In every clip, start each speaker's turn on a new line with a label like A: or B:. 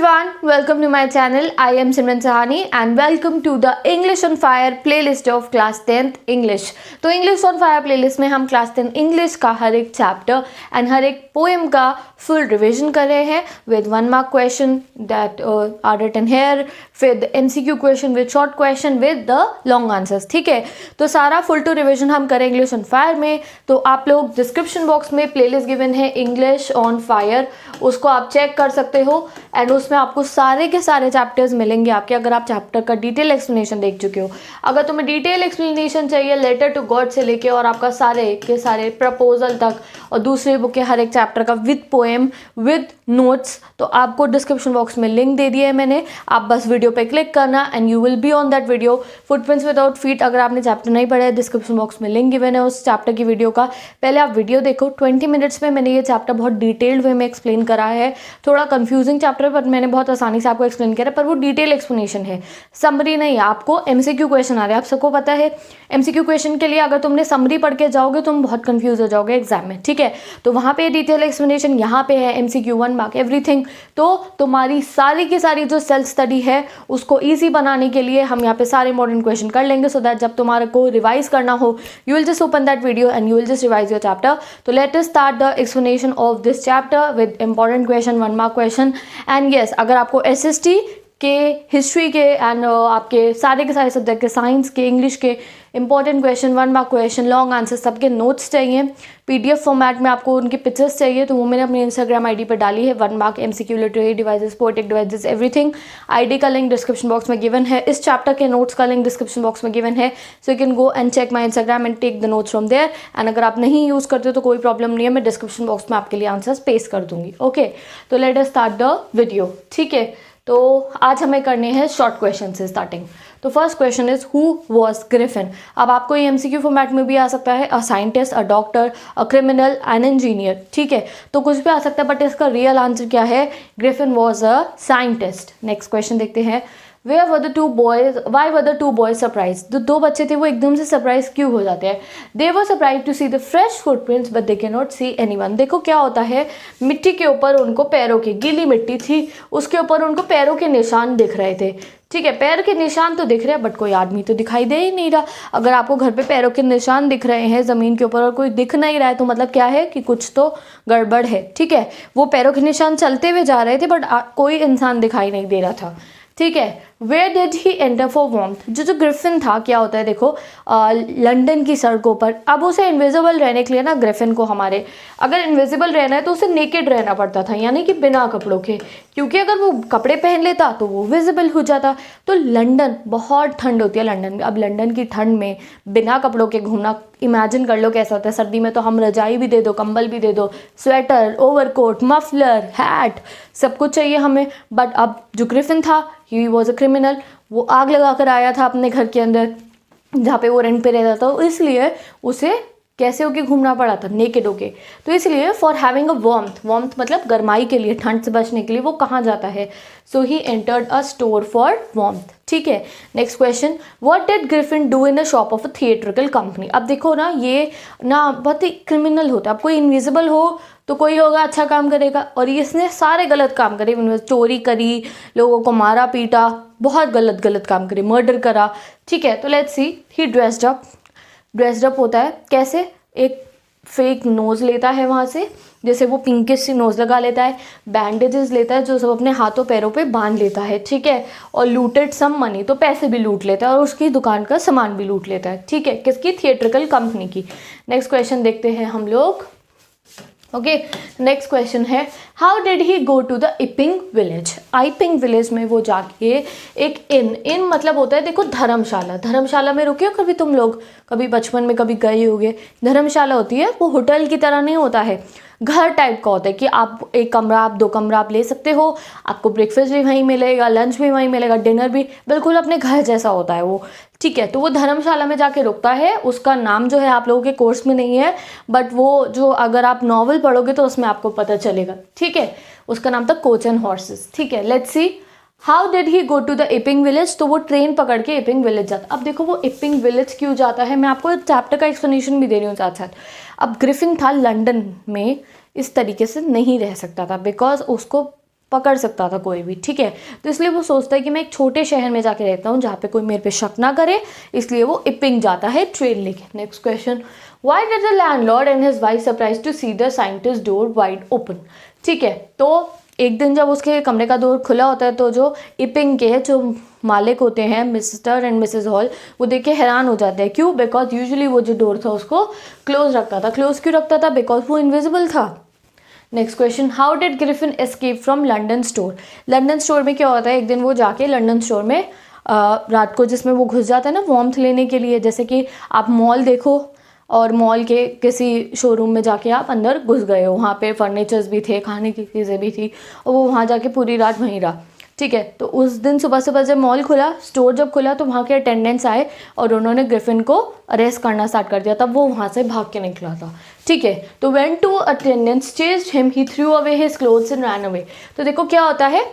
A: everyone, welcome to my channel. I am Simran Sahani and welcome to the English on Fire playlist of class 10th English. तो English on Fire playlist में हम class 10 English का हर एक chapter and हर एक poem का full revision कर रहे हैं with 1 mark question that are written here, with MCQ question with short question with the long answers. ठीक है, तो सारा full to revision हम करें English on Fire में. तो आप लोग description box में playlist given है English on Fire, उसको आप चेक कर सकते हो एंड उसमें आपको सारे के सारे चैप्टर्स मिलेंगे आपके, अगर आप चैप्टर का डिटेल एक्सप्लेनेशन देख चुके हो. अगर तुम्हें डिटेल एक्सप्लेनेशन चाहिए लेटर टू गॉड से लेके और आपका सारे के सारे प्रपोजल तक और दूसरे बुक के हर एक चैप्टर का विद पोएम विद नोट्स, तो आपको डिस्क्रिप्शन बॉक्स में लिंक दे दिया है मैंने. आप बस वीडियो पे क्लिक करना and you will be on that video. Footprints without feet, अगर आपने चैप्टर नहीं पढ़ा है डिस्क्रिप्शन बॉक्स में लिंक गिवन है उस चैप्टर की वीडियो का. पहले आप वीडियो देखो. 20 मिनट्स में मैंने ये चैप्टर बहुत डिटेल्ड वे में एक्सप्लेन करा है. थोड़ा कंफ्यूजिंग चैप्टर पर मैंने बहुत आसानी से आपको एक्सप्लेन किया है, पर वो डिटेल एक्सप्लेनेशन है, समरी नहीं है. आपको एमसीक्यू क्वेश्चन आ रहे हैं, आप सबको पता है. एमसीक्यू क्वेश्चन के लिए अगर तुमने समरी पढ़ के जाओगे तुम बहुत कंफ्यूज हो जाओगे एग्जाम में. ठीक है, तो वहाँ पे डिटेल एक्सप्लेनेशन, यहाँ पे है एमसीक्यू 1 मार्क एवरीथिंग. तो तुम्हारी सारी की सारी जो सेल्फ स्टडी है उसको ईजी बनाने के लिए हम यहाँ पे सारे इंपॉर्टेंट क्वेश्चन कर लेंगे, सो दैट जब तुम्हारे को रिवाइज करना हो you will just open that video and you will just revise your chapter. तो let us start the explanation of this chapter with important question, 1 mark question. And yes, अगर आपको SST के, history के and आपके सारे के सारे subject के, साइंस के, इंग्लिश के important question, 1 mark question, long answer सबके नोट्स चाहिए, पीडीएफ फॉर्मेट में आपको उनकी पिक्चर्स चाहिए, तो वो मैंने अपनी इंस्टाग्राम आईडी पर डाली है. 1 mark MCQ literary devices, poetic devices, everything. ID का लिंक डिस्क्रिप्शन बॉक्स में गिवन है. इस चैप्टर के नोट्स का लिंक डिस्क्रिप्शन बॉक्स में गिवन है, so you can go and check my Instagram and take the notes from there. And अगर आप नहीं यूज़ करते हो तो कोई प्रॉब्लम नहीं है, मैं डिस्क्रिप्शन बॉक्स में आपके लिए आंसर्स पेस्ट कर दूंगी. ओके, तो let us start the video. ठीक है, तो आज हमें करने हैं शॉर्ट क्वेश्चन से स्टार्टिंग. तो first question is who was Griffin. अब आपको ये एमसीक्यू फॉर्मेट में भी आ सकता है, a scientist, a doctor, a criminal, an engineer. ठीक है, तो कुछ भी आ सकता है, बट इसका रियल आंसर क्या है? Griffin was a scientist. Next question देखते हैं. Where were the two boys? Why were the two boys surprised? जो दो बच्चे थे वो एकदम से सरप्राइज क्यों हो जाते हैं? They were surprised to see the fresh footprints, but they cannot see anyone. देखो क्या होता है, मिट्टी के ऊपर उनको पैरों की, गीली मिट्टी थी उसके ऊपर उनको पैरों के निशान दिख रहे थे. ठीक है, पैर के निशान तो दिख रहे हैं बट कोई आदमी तो दिखाई दे ही नहीं रहा. अगर आपको घर पे पैरों के निशान दिख रहे हैं ज़मीन के ऊपर और कोई दिख नहीं रहा है तो मतलब क्या है कि कुछ तो गड़बड़ है. ठीक है, वो पैरों के निशान चलते हुए जा रहे थे बट कोई इंसान दिखाई नहीं दे रहा था. ठीक है, where did he enter for warmth. जो ग्रिफिन था, क्या होता है देखो, लंदन की सड़कों पर. अब उसे इनविजिबल रहने के लिए ना, ग्रिफिन को हमारे अगर इनविजिबल रहना है तो उसे नेकेड रहना पड़ता था, यानी कि बिना कपड़ों के, क्योंकि अगर वो कपड़े पहन लेता तो वो विजिबल हो जाता. तो लंदन, बहुत ठंड होती है लंदन में. अब लंदन की ठंड में बिना कपड़ों के घूमना, इमेजिन कर लो कैसा होता है. सर्दी में तो हम रजाई भी दे दो, कंबल भी दे दो, स्वेटर, ओवरकोट, मफलर, हैट, सब कुछ चाहिए हमें. बट अब जो ग्रिफिन था, ही वॉज अ क्रिमिनल. वो आग लगा कर आया था अपने घर के अंदर जहाँ पे वो रेंट पे रहता था, इसलिए उसे कैसे होके घूमना पड़ा था, नेकेड होके. तो इसलिए for having a warmth, warmth मतलब गर्माई के लिए, ठंड से बचने के लिए वो कहाँ जाता है? So he entered a store for warmth. ठीक है, next question. What did Griffin do in a shop of a theatrical company. अब देखो ना, ये ना बहुत ही क्रिमिनल होता है. अब कोई इनविजिबल हो तो कोई होगा अच्छा काम करेगा, और इसने सारे गलत काम करे. चोरी करी, लोगों को मारा पीटा, बहुत गलत गलत काम करे, मर्डर करा. ठीक है, तो let's see. He dressed up. Dressed up होता है कैसे? एक फेक नोज़ लेता है वहाँ से, जैसे वो पिंकिश सी नोज़ लगा लेता है, बैंडेजेस लेता है जो सब अपने हाथों पैरों पे बांध लेता है. ठीक है, और लूटेड सम मनी, तो पैसे भी लूट लेता है और उसकी दुकान का सामान भी लूट लेता है. ठीक है, किसकी? थिएट्रिकल कंपनी की. नेक्स्ट क्वेश्चन देखते हैं हम लोग. ओके, नेक्स्ट क्वेश्चन है how did he go to the Iping village. Iping village में वो जाके एक इन मतलब होता है देखो धर्मशाला. धर्मशाला में रुके हो कभी तुम लोग? कभी बचपन में कभी गए होगे. धर्मशाला होती है, वो होटल की तरह नहीं होता है, घर टाइप का होता है कि आप एक कमरा, आप 2 कमरा आप ले सकते हो, आपको ब्रेकफास्ट भी वहीं मिलेगा, लंच भी वहीं मिलेगा, डिनर भी, बिल्कुल अपने घर जैसा होता है वो. ठीक है, तो वो धर्मशाला में जाके रुकता है. उसका नाम जो है आप लोगों के कोर्स में नहीं है, बट वो जो अगर आप नॉवल पढ़ोगे तो उसमें आपको पता चलेगा. ठीक है, उसका नाम था कोच एंड हॉर्सेस. ठीक है, let's see. How did he go to the Iping village. तो वो ट्रेन पकड़ के इपिंग विलेज जाता. अब देखो वो इपिंग विलेज क्यों जाता है, मैं आपको चैप्टर का एक्सप्लेनेशन भी दे रही हूँ साथ साथ. अब ग्रिफिन था लंदन में, इस तरीके से नहीं रह सकता था बिकॉज उसको पकड़ सकता था कोई भी, ठीक है। तो इसलिए वो सोचता है कि मैं एक छोटे शहर में जाके रहता हूँ जहाँ पे कोई मेरे पे शक ना करे, इसलिए वो इपिंग जाता है ट्रेन लेके। Next question, why did the landlord and his wife surprise to see the scientist door wide open, ठीक है। तो एक दिन जब उसके कमरे का डोर खुला होता है तो जो इपिंग के जो मालिक होते हैं मिस्टर एंड मिसेस हॉल, वो देख के हैरान हो जाते हैं। क्यों? बिकॉज यूजुअली वो जो डोर था उसको क्लोज रखता था। क्लोज क्यों रखता था? बिकॉज वो इनविजिबल था। Next question, how did Griffin escape from London store. London store में क्या होता है, एक दिन वो जाके लंदन स्टोर में रात को जिसमें वो घुस जाता है ना वार्मथ लेने के लिए, जैसे कि आप मॉल देखो और मॉल के किसी शोरूम में जाके आप अंदर घुस गए हो, वहाँ पे फर्नीचर्स भी थे, खाने की चीज़ें भी थी, और वो वहाँ जाके पूरी रात वहीं रहा, ठीक है। तो उस दिन सुबह सुबह जब मॉल खुला, स्टोर जब खुला, तो वहाँ के अटेंडेंट्स आए और उन्होंने ग्रिफिन को अरेस्ट करना स्टार्ट कर दिया। तब वो वहाँ से भाग के निकला था, ठीक है। तो when two attendants chased him he threw away his clothes and ran away. तो देखो क्या होता है,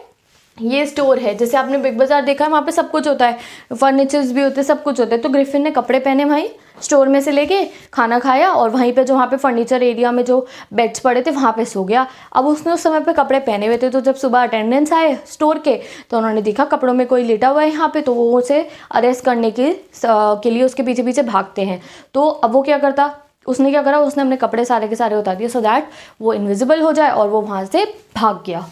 A: ये स्टोर है, जैसे आपने बिग बाजार देखा है, वहाँ पे सब कुछ होता है, फर्नीचर्स भी होते हैं, सब कुछ होता है। तो ग्रिफिन ने कपड़े पहने भाई, स्टोर में से लेके खाना खाया, और वहीं पे जो वहाँ पे फर्नीचर एरिया में जो बेड्स पड़े थे वहाँ पे सो गया। अब उसने उस समय पे कपड़े पहने हुए थे, तो जब सुबह अटेंडेंस आए स्टोर के तो उन्होंने देखा कपड़ों में कोई लेटा हुआ है यहाँ पे, तो वो उसे अरेस्ट करने के लिए उसके पीछे पीछे भागते हैं। तो अब वो क्या करता, उसने क्या करा, उसने अपने कपड़े सारे के सारे उतार दिए सो दैट वो इनविजिबल हो जाए, और वो वहाँ से भाग गया।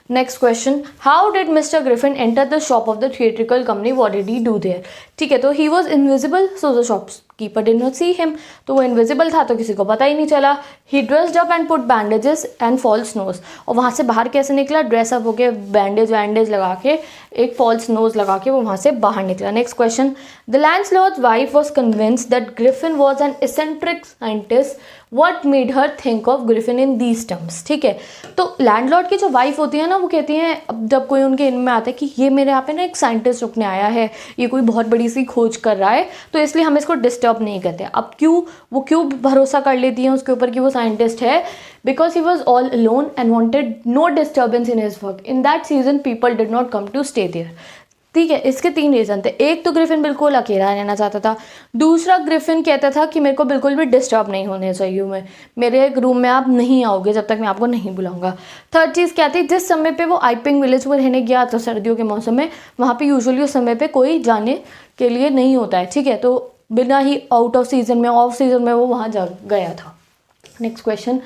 A: Next question, how did mister Griffin enter the shop of the theatrical company, what did he do their, ठीक है। तो he was invisible so the shopkeeper did not see him, तो वो इनविजिबल था तो किसी को पता ही नहीं चला। He dressed up and put bandages and false nose, और वहाँ से बाहर कैसे निकला, ड्रेसअप होके बैंडेज वैंडेज लगा के, एक फॉल्स नोज लगा के वो वहाँ से बाहर निकला। Next question, the landlords wife was convinced that Griffin was an eccentric scientist, what made her think of Griffin in these terms, ठीक है। तो लैंडलॉर्ड की जो वाइफ होती है ना, वो कहती हैं, अब जब कोई उनके इनमें आता है कि ये मेरे यहाँ पे ना एक साइंटिस्ट रुकने आया है, ये कोई बहुत बड़ी सी खोज कर रहा है, तो इसलिए हम इसको डिस्टर्ब नहीं करते। अब क्यों भरोसा कर लेती हैं उसके ऊपर कि वो साइंटिस्ट है, because he was all alone and wanted no disturbance in his work, in that season people did not come to stay there, ठीक है। इसके 3 रीज़न थे। एक तो ग्रिफिन बिल्कुल अकेला रहना चाहता था, दूसरा ग्रिफिन कहता था कि मेरे को बिल्कुल भी डिस्टर्ब नहीं होने चाहिए, मेरे एक रूम में आप नहीं आओगे जब तक मैं आपको नहीं बुलाऊंगा। थर्ड चीज़ क्या थी, जिस समय पे वो आइपिंग विलेज में रहने गया था सर्दियों के मौसम में, वहाँ पे यूजुअली उस समय पे कोई जाने के लिए नहीं होता है, ठीक है। तो बिना ही आउट ऑफ सीजन में, ऑफ सीजन में वो वहाँ जा गया था। Next question,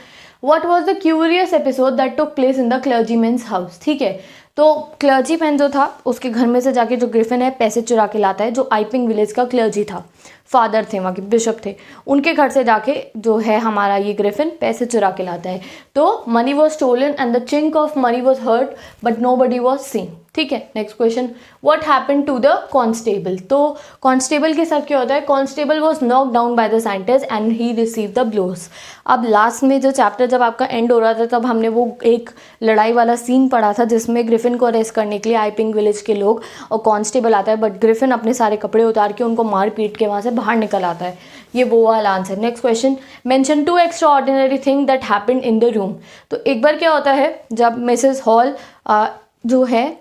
A: what was the curious episode that took place in the clergyman's house, ठीक है। तो क्लर्जीमैन जो था उसके घर में से जाके जो ग्रिफिन है पैसे चुरा के लाता है, जो आइपिंग विलेज का क्लर्जी था, फादर थे वहाँ के, बिशप थे, उनके घर से जाके जो है हमारा ये ग्रिफिन पैसे चुरा के लाता है। तो money was stolen and the chink of money was heard but nobody was seen, ठीक है। Next question, what happened to the constable. तो कॉन्स्टेबल के साथ क्या होता है, constable was knock down by the scientist and he receive the blows. अब last में जो चैप्टर जब आपका एंड हो रहा था तब हमने वो एक लड़ाई वाला सीन पढ़ा था जिसमें ग्रिफिन को अरेस्ट करने के लिए आइपिंग विलेज के लोग और कॉन्स्टेबल आता है, बट ग्रिफिन अपने सारे कपड़े उतार के उनको मार पीट के वहाँ से बाहर निकल आता है। ये वो वाला answer. Next question, mention 2 extra ordinary thing that happened in the room. तो एक बार क्या होता है, जब मिसेस हॉल जो है,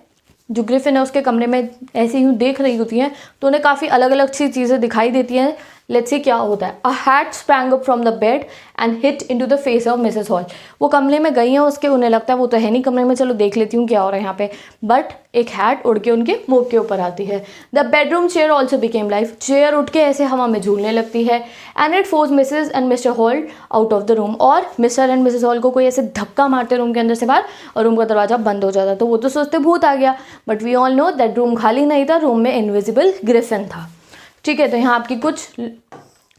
A: जो ग्रिफिन है, उसके कमरे में ऐसे ही देख रही होती हैं तो उन्हें काफ़ी अलग अलग सी चीज़ें दिखाई देती हैं। लेट्स सी क्या होता है। अ hat sprang up from the bed and hit into the face of Mrs hall. वो कमरे में गई हैं, उसके उन्हें लगता है वो तो है नहीं कमरे में, चलो देख लेती हूँ क्या हो रहा है यहाँ पे, बट एक हैट उड़ के उनके मुंह के ऊपर आती है। The bedroom chair also became life. Chair उठ के ऐसे हवा में झूलने लगती है। And it force Mrs and mister hall out of the room. और मिस्टर एंड मिसेस हॉल को कोई ऐसे धक्का मारते रूम के अंदर से बाहर और रूम का दरवाजा बंद हो जाता। तो वो तो सोचते भूत आ गया, but we all know that room खाली नहीं था, रूम में इनविजिबल ग्रिफिन था, ठीक है। तो यहाँ आपकी कुछ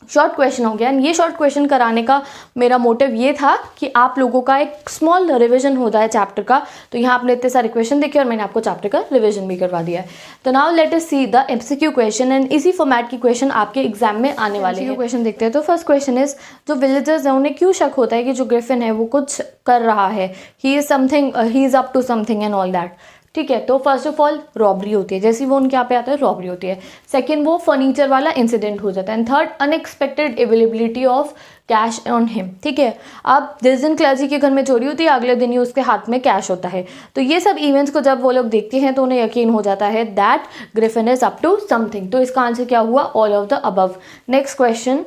A: शॉर्ट क्वेश्चन हो गया। ये शॉर्ट क्वेश्चन कराने का मेरा मोटिव ये था कि आप लोगों का एक स्मॉल रिवीजन हो जाए चैप्टर का। तो यहाँ आपने इतने सारे क्वेश्चन देखे और मैंने आपको चैप्टर का रिवीजन भी करवा दिया है। तो now let us see the MCQ question and इसी फॉर्मेट की क्वेश्चन आपके एग्जाम में आने वाले हैं। क्वेश्चन देखते हैं। तो फर्स्ट क्वेश्चन इज, जो विलेजर्स हैं उन्हें क्यों शक होता है कि जो ग्रिफिन है वो कुछ कर रहा है, he is up to something and all that, ठीक है। तो फर्स्ट ऑफ ऑल रॉबरी होती है, जैसे वो उनके यहाँ पे आता है रॉबरी होती है। सेकंड वो फर्नीचर वाला इंसिडेंट हो जाता है। And third unexpected availability of cash on him, ठीक है। अब जिस दिन क्लर्जी के घर में चोरी होती है अगले दिन ही उसके हाथ में कैश होता है। तो ये सब इवेंट्स को जब वो लोग देखते हैं तो उन्हें यकीन हो जाता है that Griffin is up to something. तो इसका आंसर क्या हुआ, all of the above. Next question,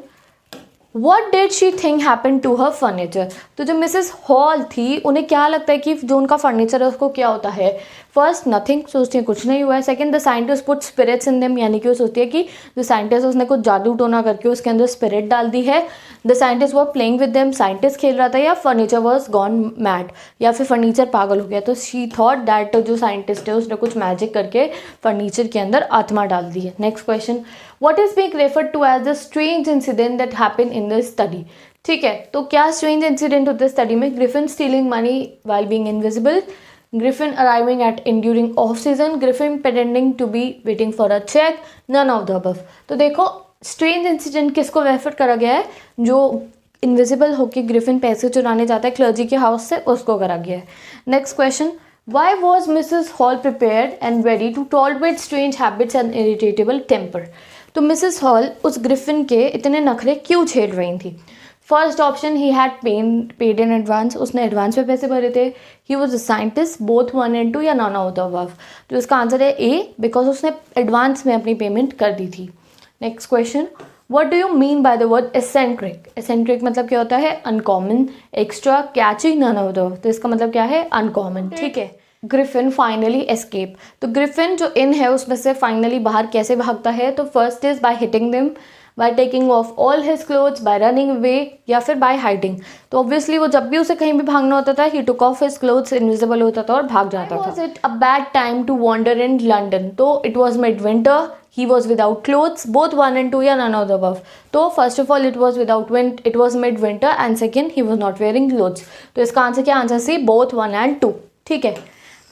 A: What did she think happened to her furniture? तो जो मिसेस हॉल थी उन्हें क्या लगता है कि जो उनका फर्नीचर है उसको क्या होता है? फर्स्ट नथिंग, सोचती है कुछ नहीं हुआ है. Second the scientist put spirits in them, यानी कि वो सोचती है कि जो साइंटिस्ट उसने कुछ जादू टोना करके उसके अंदर स्पिरिट डाल दी है. द साइंटिस्ट वो प्लेइंग विद देम, साइंटिस्ट खेल रहा था, या फर्नीचर वॉज गॉन मैड, या फिर फर्नीचर पागल हो गया. तो शी थॉट दैट जो साइंटिस्ट है उसने कुछ मैजिक करके फर्नीचर के अंदर आत्मा डाल दी है. Next question, what is being referred to as the strange incident that happened in the study? ठीक है, तो क्या स्ट्रेंज इंसिडेंट होता है स्टडी में? Griffin stealing money while being invisible, Griffin arriving at in during off season, Griffin pretending to be waiting for a check, none of the above. तो देखो strange incident किसको रेफर करा गया है? जो इनविजिबल होके ग्रिफिन पैसे चुराने जाता है क्लर्जी के हाउस से, उसको करा गया है. Next question, why was Mrs Hall prepared and ready to tolerate strange habits and irritable temper? तो मिसेस हॉल उस ग्रिफिन के इतने नखरे क्यों छेड़ रही थी? First option, he had paid in advance, उसने एडवांस में पैसे भरे थे. He was a scientist, both 1 and 2, या नॉन ऑफ द अबव. तो इसका आंसर है ए, बिकॉज उसने एडवांस में अपनी पेमेंट कर दी थी. Next question, what do you mean by the word eccentric? Eccentric मतलब क्या होता है? Uncommon, extra, catchy, none of the above. तो इसका मतलब क्या है? अनकॉमन. ठीक है. Griffin finally escape. तो ग्रिफिन जो इन है उसमें से फाइनली बाहर कैसे भागता है? तो first is by hitting them, by taking off all his clothes, by running away, या फिर बाय हाइडिंग. तो ऑब्वियसली वो जब भी उसे कहीं भी भागना होता था, he took off his clothes, invisible होता था और भाग जाता था. Was it a bad time to wander in London? तो it was mid winter, he was without clothes, both 1 and 2, या नन ऑफ द अबव. तो first of all it was mid winter, and second he was not wearing clothes. तो इसका answer क्या? Answer C, both 1 and 2. ठीक है.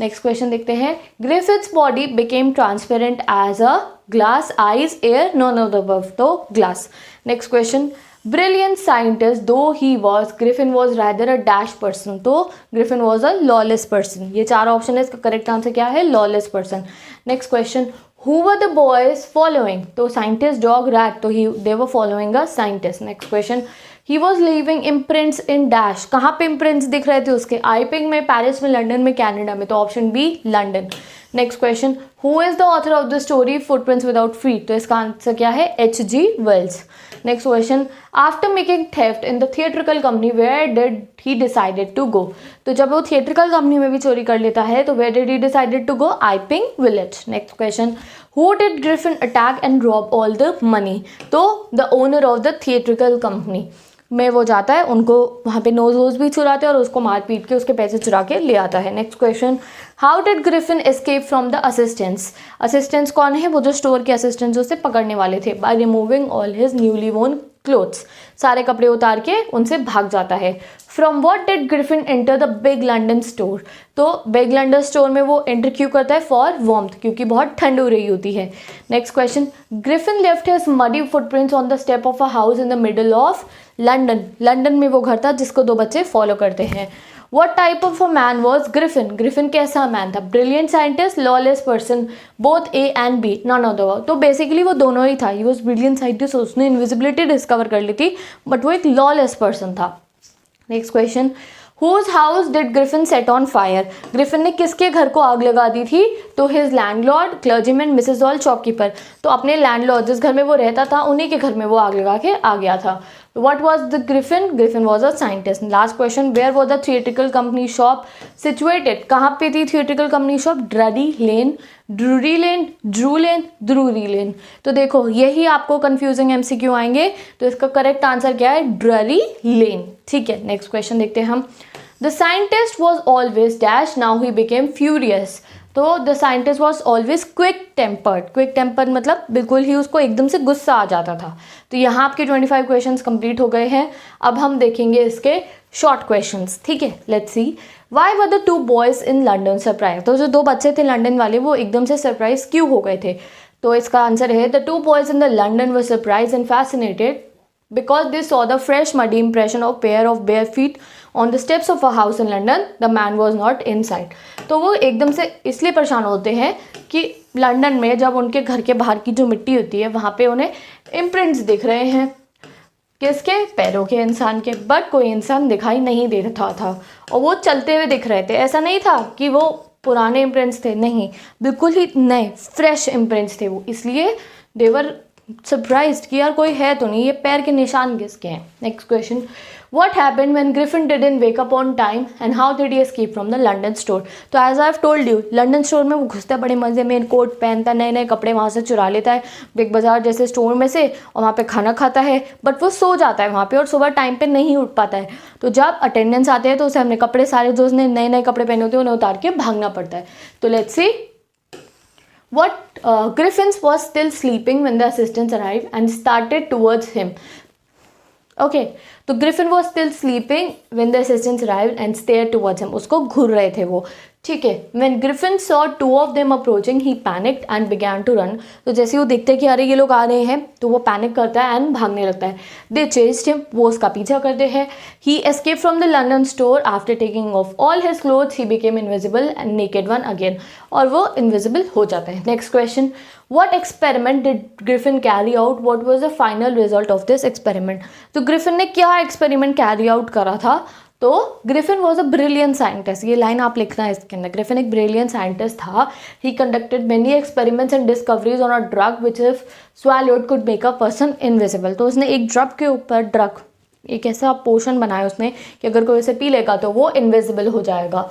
A: Next question देखते हैं. Griffith's body became transparent as a glass, eyes, air, none of the above. तो glass. Next question, brilliant scientist though he was, Griffin was rather a dash person. तो Griffin was a lawless person. ये 4 option है, इसका correct answer क्या है? Lawless person. Next question, who were the boys following? तो scientist, dog, rat. तो they were following a scientist. Next question, he was leaving imprints in dash. कहाँ पे imprints दिख रहे थे उसके? आईपिंग में, पेरिस में, लंदन में, कनाडा में. तो option B, London. Next question, who is the author of the story footprints without feet? तो इसका आंसर क्या है? H.G. Wells. Next question, after making theft in the theatrical company where did he decided to go? तो जब वो theatrical company में भी चोरी कर लेता है तो where did he decided to go? Iping village. Next question, who did Griffin attack and rob all the money? तो the owner of the theatrical company में वो जाता है, उनको वहाँ पे नोज वोज भी चुराते हैं और उसको मार पीट के उसके पैसे चुरा के ले आता है. Next question, how did Griffin escape from the assistants? Assistants कौन है? वो जो स्टोर के असिस्टेंट्स उसे पकड़ने वाले थे. By removing all his newly वोन क्लोथ्स, सारे कपड़े उतार के उनसे भाग जाता है. From what did Griffin enter the big London store? तो बिग लंडन स्टोर में वो एंटर क्यों करता है? फॉर वार्मथ, क्योंकि बहुत ठंड हो रही होती है. Next question, Griffin left his muddy footprints on the step of a house in the middle of London. London में वो घर था जिसको 2 बच्चे फॉलो करते हैं. What type of a man was Griffin? Griffin कैसा मैन था? Brilliant scientist, lawless person, both A and B, none of the above. तो बेसिकली वो दोनों ही था. He was brilliant scientist, उसने इनविजिबिलिटी डिस्कवर कर ली थी, बट वो एक लॉलेस पर्सन था. Next question, Whose house did Griffin set on fire? Griffin ने किसके घर को आग लगा दी थी? तो his landlord, clergyman, Mrs. Hall, shopkeeper. तो अपने लैंडलॉर्ड जिस घर में वो रहता था उन्हीं के घर में वो आग लगा के आ गया था. What was the Griffin? Griffin was a scientist. Last question, where was the theatrical company shop situated? कहाँ पे थी theatrical company shop? Drury Lane. तो देखो यही आपको कंफ्यूजिंग MCQ आएंगे. तो इसका करेक्ट आंसर क्या है? ड्ररी लेन. ठीक है. नेक्स्ट क्वेश्चन देखते हैं हम. The scientist was always dash, now he became furious. तो the scientist was always quick tempered मतलब बिल्कुल ही उसको एकदम से गुस्सा आ जाता था. तो यहाँ आपके 25 क्वेश्चंस कंप्लीट हो गए हैं. अब हम देखेंगे इसके शॉर्ट क्वेश्चंस. ठीक है, let's C. Why were the 2 boys in London surprise? तो जो 2 बच्चे थे लंदन वाले वो एकदम से सरप्राइज क्यों हो गए थे? तो इसका आंसर है the 2 boys in the London were surprise and fascinated because they saw the fresh muddy impression of pair of bare feet on the steps of a house in London. The man was not inside. तो वो एकदम से इसलिए परेशान होते हैं कि London में जब उनके घर के बाहर की जो मिट्टी होती है वहाँ पे उन्हें इम्प्रिंट्स दिख रहे हैं. किसके? पैरों के इंसान के. बट कोई इंसान दिखाई नहीं दे रहा था और वो चलते हुए दिख रहे थे. ऐसा नहीं था कि वो पुराने इम्प्रिंट्स थे, नहीं, बिल्कुल ही नए फ्रेश इम्प्रिंट्स थे वो. इसलिए देवर सरप्राइज्ड कि यार कोई है तो नहीं, ये पैर के निशान किसके हैं। Next question, What happened when Griffin didn't wake up on time and how did he escape from the London store? तो as I've told you, London store में वो घुसता है बड़े मज़े में, कोट पहनता है, नए नए कपड़े वहाँ से चुरा लेता है बिग बाज़ार जैसे स्टोर में से, और वहाँ पे खाना खाता है, बट वो सो जाता है वहाँ पे और सुबह टाइम पे नहीं उठ पाता है। तो जब अटेंडेंस आते हैं तो उसे अपने कपड़े सारे जो उसने नए नए कपड़े पहने होते हैं उन्हें उतार के भागना पड़ता है। तो let's see what Griffin was still sleeping when the assistants arrived and started towards him. Okay, तो Griffin was still sleeping when the assistants arrived and stared towards him, उसको घूर रहे थे वो, ठीक है। When Griffin saw two of them approaching he panicked and began to run, तो जैसे वो देखते हैं कि अरे ये लोग आ रहे हैं तो वो पैनिक करता है एंड भागने लगता है। दे चेस्ड हिम, वो उसका पीछा करते हैं। He escape from the London store after taking off all his clothes he became invisible and naked one again, और वो इनविजिबल हो जाता है। Next question, What experiment did Griffin carry out? What was the final result of this experiment? तो Griffin ने क्या experiment carry out करा था? तो Griffin was a brilliant scientist, ये लाइन आप लिखना है इसके अंदर। ग्रिफिन एक ब्रिलियंट साइंटिस्ट था। ही conducted many experiments and discoveries on a drug which if swallowed could make a person invisible। तो उसने एक ड्रग के ऊपर एक ऐसा पोशन बनाया उसने कि अगर कोई उसे पी लेगा तो वो इनविजिबल हो जाएगा।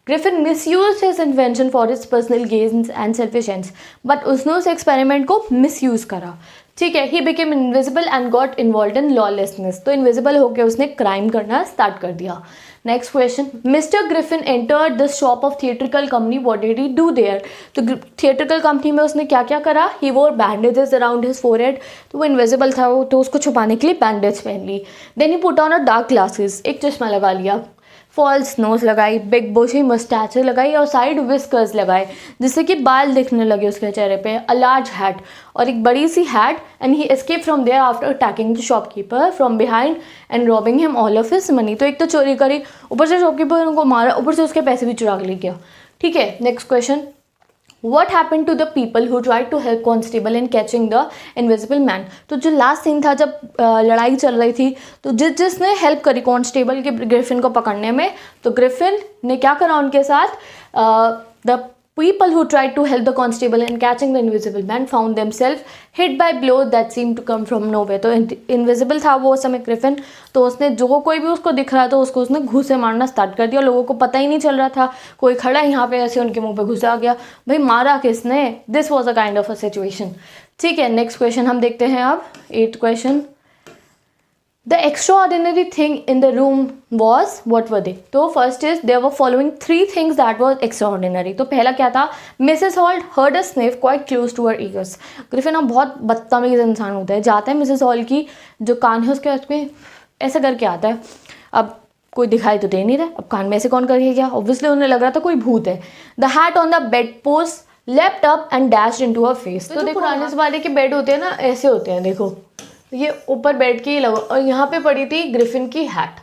A: Griffin misused his invention for his personal gains and selfish ends, but उसने उस एक्सपेरिमेंट को मिसयूज करा, ठीक है। He became invisible and got involved in lawlessness, तो इनविजिबल होकर उसने क्राइम करना स्टार्ट कर दिया। Next question, mister Griffin entered the shop of theatrical company, what did he do their? तो थिएट्रिकल कंपनी में उसने क्या क्या करा? ही वोर बैंडेजेस अराउंड हिज फोरहेड, तो वो इनविजिबल था वो, तो उसको छुपाने के लिए बैंडेज पहन ली। Then he put on a dark glasses, एक चश्मा लगा लिया। फॉल्स नोज लगाई, बिग बुशी मस्टैचेस लगाई और साइड विस्कर्स लगाए जिससे कि बाल दिखने लगे उसके चेहरे पे। अ लार्ज हैट, और एक बड़ी सी hat. And he escape from there after attacking the shopkeeper from behind and robbing him all of his money. तो एक तो चोरी करी, ऊपर से शॉपकीपर उनको मारा, ऊपर से उसके पैसे भी चुरा ले गया, ठीक है। Next question, What happened to the people who tried to help Constable in catching the invisible man? तो जो लास्ट सीन था जब लड़ाई चल रही थी, तो जिसने हेल्प करी कॉन्स्टेबल के ग्रिफिन को पकड़ने में, तो ग्रिफिन ने क्या करा उनके साथ? The people who tried to help the constable in catching the invisible man found themselves hit by blows that seemed to come from nowhere। तो इनविजिबल था वो उस समय ग्रिफिन, तो उसने जो कोई भी उसको दिख रहा था उसको उसने घूसे मारना स्टार्ट कर दिया। लोगों को पता ही नहीं चल रहा था, कोई खड़ा है यहाँ पे ऐसे उनके मुंह पे घुसा गया, भाई मारा किसने? This was a kind of a situation, ठीक है। नेक्स्ट क्वेश्चन हम देखते हैं अब, 8th question, The extraordinary thing in the room was, what were they? तो first is there were following 3 things that was extraordinary। तो पहला क्या था? Mrs. Hall heard a sniff quite close to her ears। Griffin ना बहुत बदतमीज इंसान होता है, जाता है मिसेस हॉल की जो कान है उसके ऐसा करके आता है। अब कोई दिखाई तो दे नहीं रहा, अब कान में ऐसे कौन करके गया? ऑब्वियसली उन्हें लग रहा था कोई भूत है। The hat on the bed post left up and dashed into her face. तो देखो पुराने ज़माने के बेड होते हैं ना, ऐसे होते हैं, देखो ये ऊपर बैठ के ही लगा, और यहाँ पे पड़ी थी ग्रिफिन की हैट।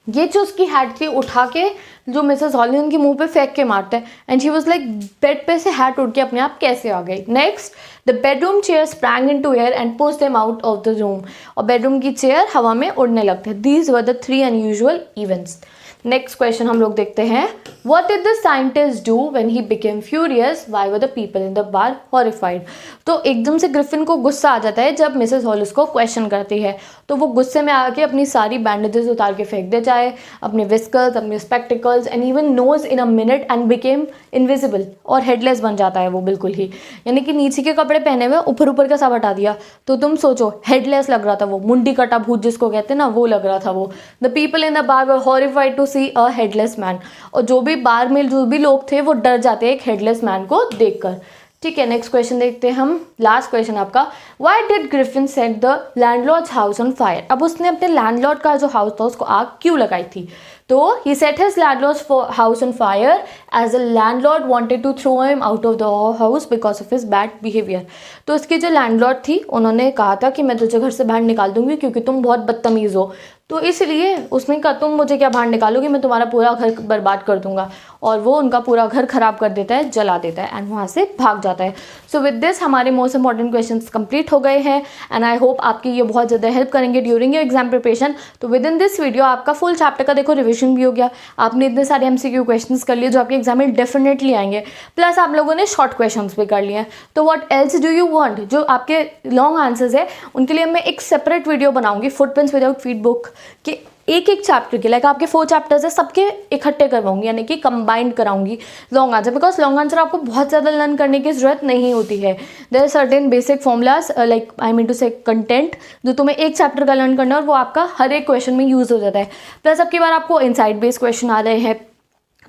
A: ये जो उसकी हैट थी उठा के जो मिसेस हॉल ने उनके मुंह पे फेंक के मारता है, and she was like bed पे से हैट उड़ के अपने आप कैसे आ गई। Next, the bedroom chair sprang into air and pushed them out of the room, और बेडरूम की चेयर हवा में उड़ने लगते हैं। These were the 3 unusual events. Next question हम लोग देखते हैं, what did the scientist do when he became furious, why were the people in the bar horrified? तो एकदम से ग्रिफिन को गुस्सा आ जाता है जब मिसेस हॉल उसको क्वेश्चन करती है, तो वो गुस्से में आके अपनी सारी बैंडेजेस उतार के फेंक दे जाए, अपने विस्कर्स, अपने spectacles and even nose in a minute and became invisible, और हेडलेस बन जाता है वो बिल्कुल ही, यानी कि नीचे के कपड़े पहने हुए ऊपर का सब हटा दिया। तो तुम सोचो, हेडलेस लग रहा था वो, मुंडी कटा भूत जिसको कहते हैं ना, वो लग रहा था वो। The people in the bar were horrified to see a headless man, और जो भी बार में जो भी लोग थे वो डर जाते हैं एक हेडलेस मैन को देखकर, ठीक है। नेक्स्ट क्वेश्चन देखते हैं हम, लास्ट क्वेश्चन आपका, why did Griffin set the landlords house on fire? अब उसने अपने लैंडलॉर्ड का जो हाउस था उसको आग क्यों लगाई थी? तो he set his landlord's house on fire as the landlord wanted to throw him out of the house because of his bad behaviour. तो उसकी जो लैंडलॉर्ड थी उन्होंने कहा था कि मैं तुझे घर से बाहर निकाल दूंगी क्योंकि तुम बहुत बदतमीज़ हो, तो इसलिए उसने कहा तुम मुझे क्या बाहर निकालोगे, मैं तुम्हारा पूरा घर बर्बाद कर दूंगा। और वो उनका पूरा घर खराब कर देता है, जला देता है एंड वहाँ से भाग जाता है। सो विद दिस हमारे मोस्ट इंपॉर्टेंट क्वेश्चंस कंप्लीट हो गए हैं एंड आई होप आपकी ये बहुत ज़्यादा हेल्प करेंगे ड्यूरिंग योर एग्जाम प्रिपरेशन। तो विद इन दिस वीडियो आपका फुल चैप्टर का देखो रिविजन भी हो गया, आपने इतने सारे MCQ क्वेश्चंस कर लिए जो आपके एग्जाम में डेफिनेटली आएंगे, प्लस आप लोगों ने शॉर्ट क्वेश्चंस भी कर लिए हैं। तो what else do you want, जो आपके लॉन्ग आंसर्स है उनके लिए मैं एक सेपरेट वीडियो बनाऊंगी फुटप्रिंट्स विदाउट फीड बुक के एक एक चैप्टर के, लाइक आपके 4 चैप्टर्स है सबके इकट्ठे करवाऊंगी, यानी कि कंबाइंड कराऊंगी long answer, because long answer आपको बहुत ज़्यादा लर्न करने की जरूरत नहीं होती है। There are certain basic formulas like I mean to say content जो तुम्हें एक चैप्टर का लर्न करना है और वो आपका हर एक क्वेश्चन में यूज़ हो जाता है। प्लस अब की बार आपको इनसाइड बेस्ड क्वेश्चन आ रहे हैं,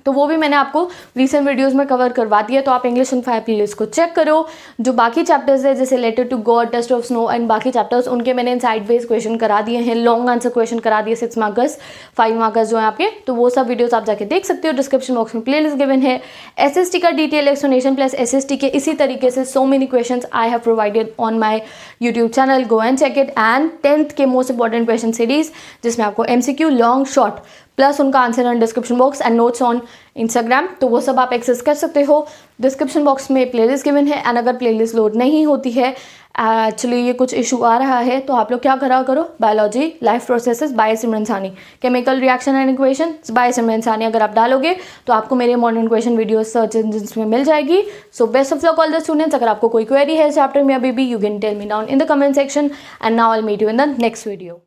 A: तो वो भी मैंने आपको रिसेंट वीडियोस में कवर करवा दिया, तो आप इंग्लिश ऑन फायर प्लेलिस्ट को चेक करो। जो बाकी चैप्टर्स है जैसे letter to God, test of snow and बाकी चैप्टर्स, उनके मैंने इनसाइड बेस्ड क्वेश्चन करा दिए हैं, लॉन्ग आंसर क्वेश्चन करा दिए 6 मार्कर्स 5 मार्कर्स जो है आपके, तो वो सब वीडियोस आप जाके देख सकते हो। डिस्क्रिप्शन बॉक्स में प्लेलिस्ट गिवन है। SST का डिटेल एक्सप्लेनेशन प्लस SST के इसी तरीके से so many question I have provided on my YouTube channel, go and check it. And 10th के मोस्ट इंपॉर्टेंट क्वेश्चन सीरीज जिसमें आपको MCQ लॉन्ग शॉर्ट प्लस उनका answer on description box and notes on Instagram, तो वो सब आप access कर सकते हो। डिस्क्रिप्शन बॉक्स में प्लेलिस्ट गिवन है एंड अगर प्लेलिस्ट लोड नहीं होती है, एक्चुअली ये कुछ इशू आ रहा है, तो आप लोग क्या करा करो, biology life processes by Simran Sani, chemical reaction and equation by Simran Sani अगर आप डालोगे तो आपको मेरे modern question video search engine में मिल जाएगी। So best of luck all the students. अगर आपको कोई क्वेरी है चैप्टर में अभी भी, you can tell me down in the comment section and now I will meet you in the next video.